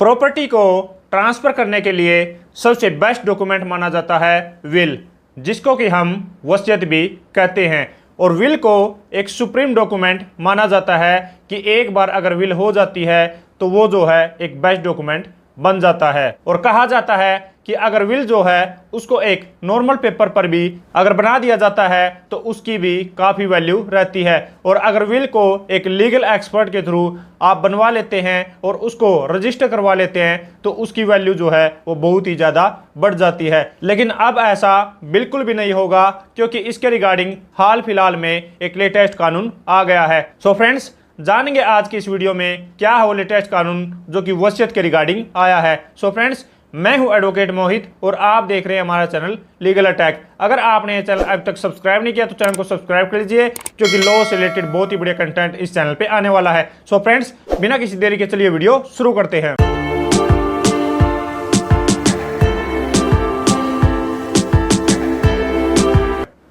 Property को transfer करने के लिए सबसे बेस्ट डॉक्यूमेंट माना जाता है विल, जिसको कि हम वसीयत भी कहते हैं। और विल को एक सुप्रीम डॉक्यूमेंट माना जाता है कि एक बार अगर विल हो जाती है तो वो जो है एक बेस्ट डॉक्यूमेंट बन जाता है। और कहा जाता है कि अगर विल जो है उसको एक नॉर्मल पेपर पर भी अगर बना दिया जाता है तो उसकी भी काफ़ी वैल्यू रहती है। और अगर विल को एक लीगल एक्सपर्ट के थ्रू आप बनवा लेते हैं और उसको रजिस्टर करवा लेते हैं तो उसकी वैल्यू जो है वो बहुत ही ज़्यादा बढ़ जाती है। लेकिन अब ऐसा बिल्कुल भी नहीं होगा, क्योंकि इसके रिगार्डिंग हाल फिलहाल में एक लेटेस्ट कानून आ गया है। सो फ्रेंड्स, जानेंगे आज की इस वीडियो में क्या है वो लेटेस्ट कानून जो कि वसीयत के रिगार्डिंग आया है। सो फ्रेंड्स, मैं हूं एडवोकेट मोहित और आप देख रहे हैं हमारा चैनल लीगल अटैक। अगर आपने ये चैनल अब तक सब्सक्राइब नहीं किया तो चैनल को सब्सक्राइब कर लीजिए, क्योंकि लॉ से रिलेटेड बहुत ही बढ़िया कंटेंट इस चैनल पे आने वाला है। सो फ्रेंड्स, बिना किसी देरी के चलिए वीडियो शुरू करते हैं।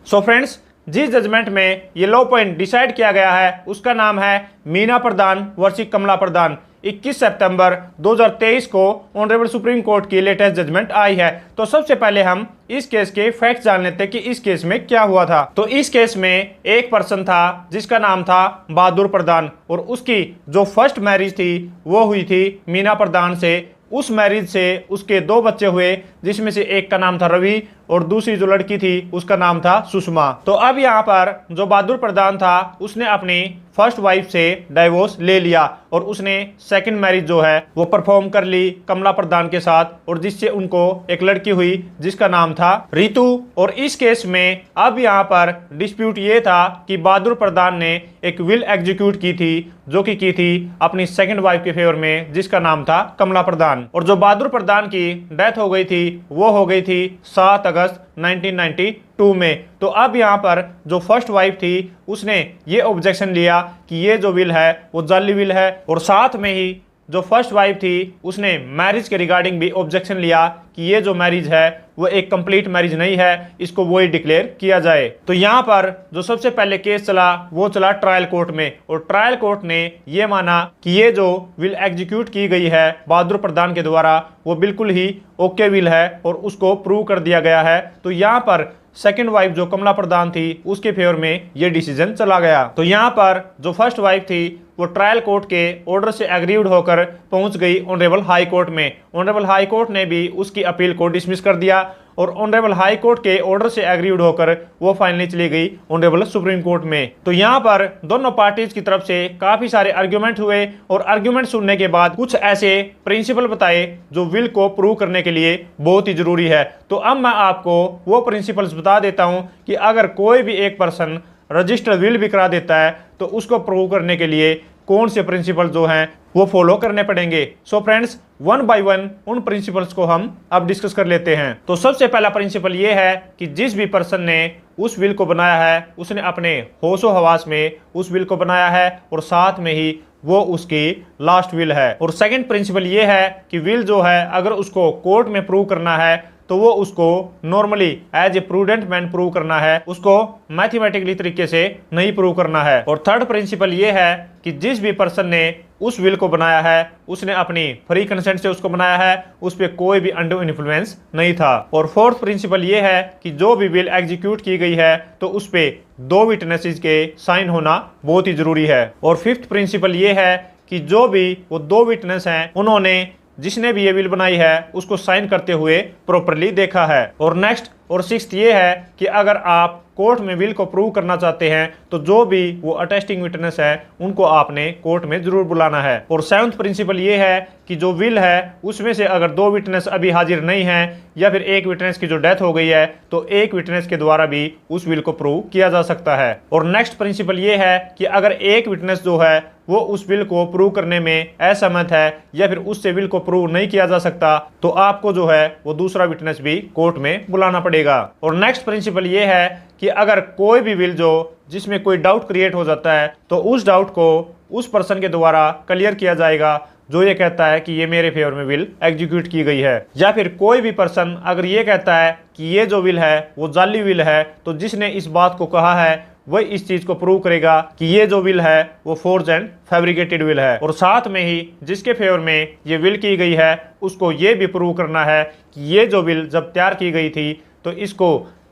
सो फ्रेंड्स, जिस जजमेंट में ये लॉ पॉइंट डिसाइड किया गया है उसका नाम है मीना प्रधान वर्सेस कमला प्रधान। 21 सितंबर 2023 को ऑनरेबल सुप्रीम कोर्ट की लेटेस्ट जजमेंट आई है। तो सबसे पहले हम इस केस के फैक्ट्स जान लेते हैं कि इस केस में क्या हुआ था। तो इस केस में एक पर्सन था जिसका नाम था बहादुर प्रधान, और उसकी जो फर्स्ट मैरिज थी वो हुई थी मीना प्रधान से। उस मैरिज से उसके 2 बच्चे हुए, जिसमें से एक का नाम था रवि और दूसरी जो लड़की थी उसका नाम था सुषमा। तो अब यहाँ पर जो बहादुर प्रधान था उसने अपनी फर्स्ट वाइफ से डाइवोर्स ले लिया और उसने सेकंड मैरिज जो है वो परफॉर्म कर ली कमला प्रधान के साथ, और जिससे उनको एक लड़की हुई जिसका नाम था रितु। और इस केस में अब यहाँ पर डिस्प्यूट ये था कि बहादुर प्रधान ने एक विल एग्जीक्यूट की थी, जो कि की थी अपनी सेकंड वाइफ के फेवर में जिसका नाम था कमला प्रधान। और जो बहादुर प्रधान की डेथ हो गई थी वो हो गई थी 7 अगस्त 1992 में। तो अब यहाँ पर जो फर्स्ट वाइफ थी उसने ये ऑब्जेक्शन लिया कि ये जो विल है वो जाली विल है, और साथ में ही जो फर्स्ट वाइफ थी उसने मैरिज के रिगार्डिंग भी ऑब्जेक्शन लिया कि ये जो मैरिज है वो एक कंप्लीट मैरिज नहीं है, इसको वो ही डिक्लेयर किया जाए। तो यहाँ पर जो सबसे पहले केस चला वो चला ट्रायल कोर्ट में, और ट्रायल कोर्ट ने ये माना कि ये जो विल एग्जीक्यूट की गई है बहादुर प्रधान के द्वारा वो बिल्कुल ही ओके विल है और उसको प्रूव कर दिया गया है। तो यहाँ पर सेकंड वाइफ जो कमला प्रधान थी उसके फेवर में ये डिसीजन चला गया। तो यहाँ पर जो फर्स्ट वाइफ थी वो ट्रायल कोर्ट के ऑर्डर से एग्रीड होकर पहुंच गई ऑनरेबल हाई कोर्ट में। ऑनरेबल हाई कोर्ट ने भी उसकी अपील को डिसमिस कर दिया, और ऑनरेबल हाई कोर्ट के ऑर्डर से एग्रीड होकर वो फाइनली चली गई ऑनरेबल सुप्रीम कोर्ट में। तो यहाँ पर दोनों पार्टीज की तरफ से काफी सारे आर्ग्यूमेंट हुए, और आर्ग्यूमेंट सुनने के बाद कुछ ऐसे प्रिंसिपल बताए जो विल को प्रूव करने के लिए बहुत ही जरूरी है। तो अब मैं आपको वो प्रिंसिपल्स बता देता हूँ कि अगर कोई भी एक पर्सन रजिस्टर्ड विल भी करा देता है तो उसको प्रूव करने के लिए कौन से प्रिंसिपल जो हैं वो फॉलो करने पड़ेंगे। So friends, one by one उन प्रिंसिपल्स को हम अब डिस्कस कर लेते हैं। तो सबसे पहला प्रिंसिपल ये है कि जिस भी पर्सन ने उस विल को बनाया है उसने अपने होशो हवास में उस विल को बनाया है, और साथ में ही वो उसकी लास्ट विल है। और सेकंड प्रिंसिपल ये है कि विल जो है अगर उसको कोर्ट में प्रूव करना है तो वो उसको normally as a prudent man prove करना है, उसको मैथमेटिकली तरीके से नहीं प्रूव करना है। और थर्ड प्रिंसिपल ये है कि जिस भी पर्सन ने उस विल को बनाया है उसने अपनी फ्री कंसेंट से उसको बनाया है, उस पर कोई भी अंडर इन्फ्लुएंस नहीं था। और फोर्थ प्रिंसिपल ये है कि जो भी विल एग्जीक्यूट की गई है तो उस पर 2 विटनेसेस के साइन होना बहुत ही जरूरी है। और फिफ्थ प्रिंसिपल ये है कि जो भी वो 2 विटनेस हैं उन्होंने जिसने भी ये विल बनाई है उसको साइन करते हुए प्रॉपरली देखा है। और नेक्स्ट और सिक्स्थ ये है कि अगर आप कोर्ट में विल को प्रूव करना चाहते हैं तो जो भी वो अटेस्टिंग विटनेस है उनको आपने कोर्ट में जरूर बुलाना है। और सेवंथ प्रिंसिपल ये है कि जो विल है उसमें से अगर 2 विटनेस अभी हाजिर नहीं है या फिर एक विटनेस की जो डेथ हो गई है तो एक विटनेस के द्वारा भी उस विल को प्रूव किया जा सकता है। और नेक्स्ट प्रिंसिपल ये है कि अगर एक विटनेस जो है वो उस विल को प्रूव करने में असहमत है या फिर उससे विल को प्रूव नहीं किया जा सकता तो आपको जो है वो दूसरा विटनेस भी कोर्ट में बुलाना पड़ेगा। और नेक्स्ट प्रिंसिपल ये है कि अगर कोई भी विल जो जिसमें कोई डाउट क्रिएट हो जाता है तो उस डाउट को उस पर्सन के द्वारा क्लियर किया जाएगा जो ये कहता है कि ये मेरे फेवर में विल एग्जीक्यूट की गई है। या फिर कोई भी पर्सन अगर ये कहता है कि ये जो विल है वो जाली विल है तो जिसने इस बात को कहा है वही इस चीज को प्रूव करेगा कि ये जो विल है वो फोर्ज एंड फैब्रिकेटेड विल है। और साथ में ही जिसके फेवर में ये विल की गई है उसको ये भी प्रूव करना है कि ये जो विल जब तैयार की गई थी तो इसको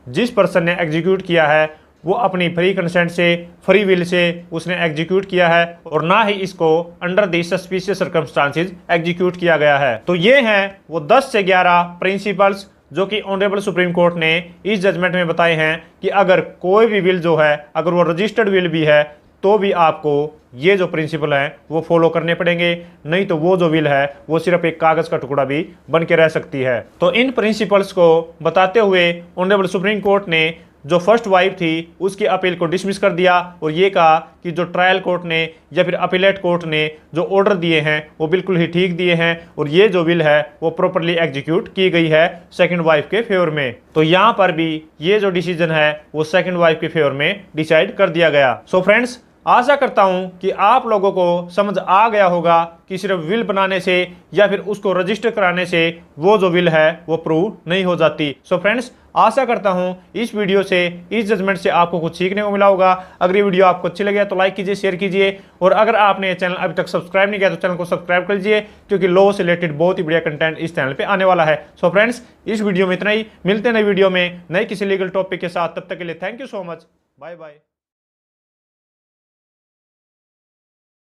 जिस पर्सन ने एग्जीक्यूट किया है वो अपनी फ्री कंसेंट से, फ्री विल से उसने एग्जीक्यूट किया है और ना ही इसको under the suspicious circumstances execute किया गया है। तो ये हैं वो 10 से 11 प्रिंसिपल्स जो कि ऑनरेबल सुप्रीम कोर्ट ने इस जजमेंट में बताए हैं कि अगर कोई भी विल जो है अगर वो रजिस्टर्ड विल भी है तो भी आपको ये जो प्रिंसिपल हैं वो फॉलो करने पड़ेंगे, नहीं तो वो जो विल है वो सिर्फ एक कागज का टुकड़ा भी बन के रह सकती है। तो इन प्रिंसिपल्स को बताते हुए ऑनरेबल सुप्रीम कोर्ट ने जो फर्स्ट वाइफ थी उसकी अपील को डिसमिस कर दिया और ये कहा कि जो ट्रायल कोर्ट ने या फिर अपीलेट कोर्ट ने जो ऑर्डर दिए हैं वो बिल्कुल ही ठीक दिए हैं और ये जो विल है वो प्रॉपर्ली एग्जीक्यूट की गई है सेकंड वाइफ के फेवर में। तो यहाँ पर भी ये जो डिसीजन है वो सेकंड वाइफ के फेवर में डिसाइड कर दिया गया। सो फ्रेंड्स, आशा करता हूं कि आप लोगों को समझ आ गया होगा कि सिर्फ विल बनाने से या फिर उसको रजिस्टर कराने से वो जो विल है वो प्रूव नहीं हो जाती। सो फ्रेंड्स, आशा करता हूं इस वीडियो से, इस जजमेंट से आपको कुछ सीखने को मिला होगा। अगर ये वीडियो आपको अच्छी लगे तो लाइक कीजिए, शेयर कीजिए और अगर आपने चैनल अभी तक सब्सक्राइब नहीं किया तो चैनल को सब्सक्राइब कर लीजिए क्योंकि लॉ से रिलेटेड बहुत ही बढ़िया कंटेंट इस चैनल पे आने वाला है। सो फ्रेंड्स, इस वीडियो में इतना ही। मिलते हैं नई वीडियो में नए किसी लीगल टॉपिक के साथ। तब तक के लिए thank you so much. Bye bye.